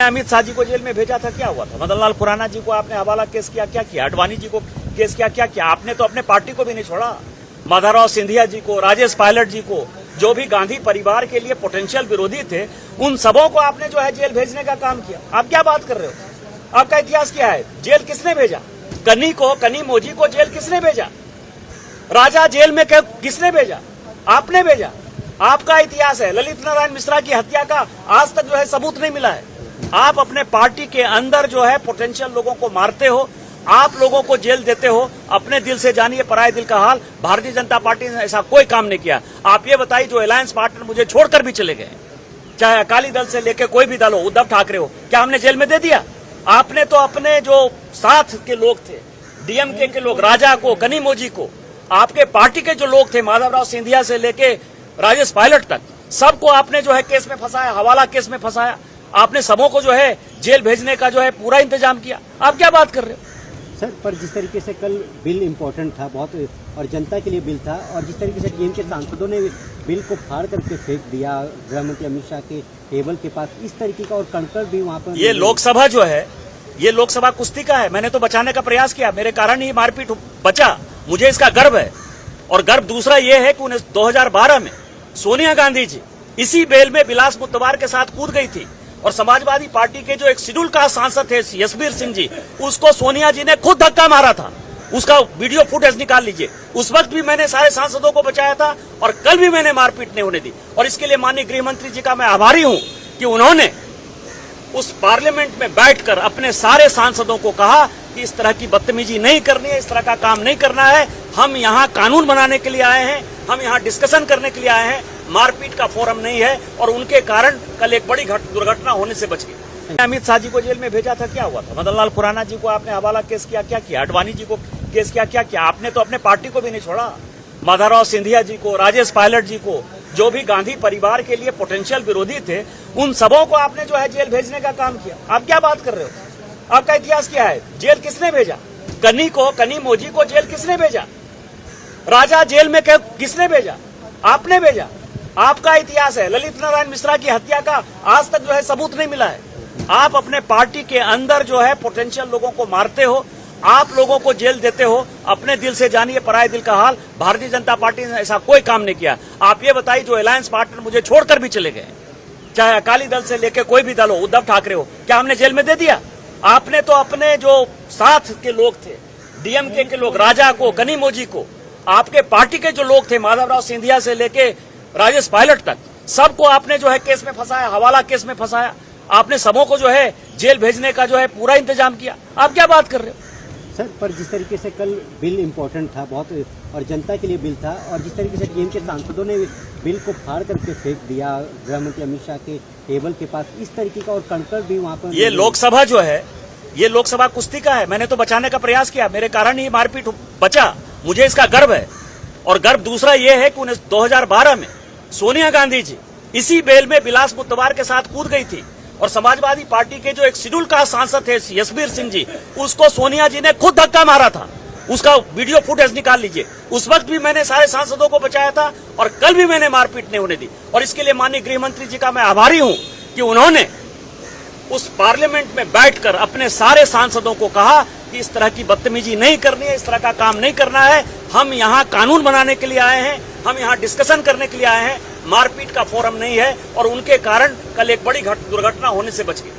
अमित शाह जी को जेल में भेजा था, क्या हुआ था? मदन लाल खुराना जी को आपने हवाला केस किया, क्या किया? अडवाणी जी को केस किया, क्या किया? आपने तो अपने पार्टी को भी नहीं छोड़ा। माधवराव सिंधिया जी को, राजेश पायलट जी को, जो भी गांधी परिवार के लिए पोटेंशियल विरोधी थे, उन सबों को आपने जो है जेल भेजने का काम किया। आप क्या बात कर रहे हो? आपका इतिहास क्या है? जेल किसने भेजा? कनी मोजी को जेल किसने भेजा? राजा जेल में किसने भेजा? आपने भेजा। आपका इतिहास है। ललित नारायण मिश्रा की हत्या का आज तक जो है सबूत नहीं मिला है। आप अपने पार्टी के अंदर जो है पोटेंशियल लोगों को मारते हो, आप लोगों को जेल देते हो। अपने दिल से जानिए पराये दिल का हाल। भारतीय जनता पार्टी ने ऐसा कोई काम नहीं किया। आप ये बताइए, जो अलायंस पार्टनर मुझे छोड़कर भी चले गए, चाहे अकाली दल से लेकर कोई भी दल हो, उद्धव ठाकरे हो, क्या हमने जेल में दे दिया? आपने तो अपने जो साथ के लोग थे, डीएमके के लोग, राजा को, कनी मोजी को, आपके पार्टी के जो लोग थे, माधवराव सिंधिया से लेके राजेश पायलट तक, सबको आपने जो है केस में फंसाया, हवाला केस में फंसाया। आपने सबों को जो है जेल भेजने का जो है पूरा इंतजाम किया। आप क्या बात कर रहे हो सर? पर जिस तरीके से कल बिल इम्पोर्टेंट था बहुत, और जनता के लिए बिल था, और जिस तरीके से टीएम के सांसदों ने बिल को फाड़ करके फेंक दिया गृह मंत्री अमित शाह के टेबल के पास, इस तरीके का, और कंकर भी वहाँ पर। ये लोकसभा जो है, ये लोकसभा कुश्ती का है। मैंने तो बचाने का प्रयास किया, मेरे कारण ही मारपीट बचा, मुझे इसका गर्व है। और गर्व दूसरा ये है कि 2012 में सोनिया गांधी जी इसी बेल में विलास मुत्तवार के साथ कूद गई थी, और समाजवादी पार्टी के जो एक शेड्यूल कास्ट सांसद थे यशबीर सिंह जी, उसको सोनिया जी ने खुद धक्का मारा था। उसका वीडियो फुटेज निकाल लीजिए। उस वक्त भी मैंने सारे सांसदों को बचाया था, और कल भी मैंने मारपीट नहीं होने दी। और इसके लिए माननीय गृह मंत्री जी का मैं आभारी हूं कि उन्होंने उस पार्लियामेंट में बैठकर अपने सारे सांसदों को कहा कि इस तरह की बदतमीजी नहीं करनी है, इस तरह का काम नहीं करना है। हम यहाँ कानून बनाने के लिए आए हैं, हम यहाँ डिस्कशन करने के लिए आए हैं, मारपीट का फोरम नहीं है। और उनके कारण कल एक बड़ी दुर्घटना होने से बच गई। अमित शाह जी को जेल में भेजा था, क्या हुआ था? मदन लाल खुराना जी को आपने हवाला केस किया, क्या किया? अडवाणी जी को केस किया, क्या किया? आपने तो अपने पार्टी को भी नहीं छोड़ा। माधवराव सिंधिया जी को, राजेश पायलट जी को, जो भी गांधी परिवार के लिए पोटेंशियल विरोधी थे, उन सबों को आपने जो है जेल भेजने का काम किया। आप क्या बात कर रहे हो? आपका इतिहास क्या है? जेल किसने भेजा? कनी मोजी को जेल किसने भेजा? राजा जेल में किसने भेजा? आपने भेजा। आपका इतिहास है। ललित नारायण मिश्रा की हत्या का आज तक जो है सबूत नहीं मिला है। आप अपने पार्टी के अंदर जो है पोटेंशियल लोगों को मारते हो, आप लोगों को जेल देते हो। अपने दिल से जानिए पराये दिल का हाल। भारतीय जनता पार्टी ने ऐसा कोई काम नहीं किया। आप ये बताइए, जो अलायंस पार्टनर मुझे छोड़कर भी चले गए, चाहे अकाली दल से लेकर कोई भी दल हो, उद्धव ठाकरे हो, क्या हमने जेल में दे दिया? आपने तो अपने जो साथ के लोग थे, डीएमके के लोग, राजा को, कनी मोजी को, आपके पार्टी के जो लोग थे, माधवराव सिंधिया से लेके राजेश पायलट तक, सबको आपने जो है केस में फंसाया, हवाला केस में फंसाया। आपने सबों को जो है जेल भेजने का जो है पूरा इंतजाम किया। आप क्या बात कर रहे हो सर? पर जिस तरीके से कल बिल इम्पोर्टेंट था बहुत, और जनता के लिए बिल था, और जिस तरीके से टीएम के सांसदों ने बिल को फाड़ करके फेंक दिया गृह मंत्री अमित शाह के टेबल के पास, इस तरीके का, और कंकर भी वहाँ पर। ये लोकसभा जो है, ये लोकसभा कुश्ती का है। मैंने तो बचाने का प्रयास किया, मेरे कारण ही मारपीट बचा, मुझे इसका गर्व है। और गर्व दूसरा ये है कि 2012 में सोनिया गांधी जी इसी बेल में विलास मुत्तवार के साथ कूद गई थी, और समाजवादी पार्टी के जो एक शेड्यूल कास्ट सांसद थे यशबीर सिंह जी, उसको सोनिया जी ने खुद धक्का मारा था। उसका वीडियो फुटेज निकाल लीजिए। उस वक्त भी मैंने सारे सांसदों को बचाया था, और कल भी मैंने मारपीट नहीं होने दी। और इसके लिए माननीय गृह मंत्री जी का मैं आभारी हूं कि उन्होंने उस पार्लियामेंट में बैठकर अपने सारे सांसदों को कहा कि इस तरह की बदतमीजी नहीं करनी है, इस तरह का काम नहीं करना है। हम यहाँ कानून बनाने के लिए आए हैं, हम यहाँ डिस्कशन करने के लिए आए हैं, मारपीट का फोरम नहीं है। और उनके कारण कल एक बड़ी दुर्घटना होने से बच गई।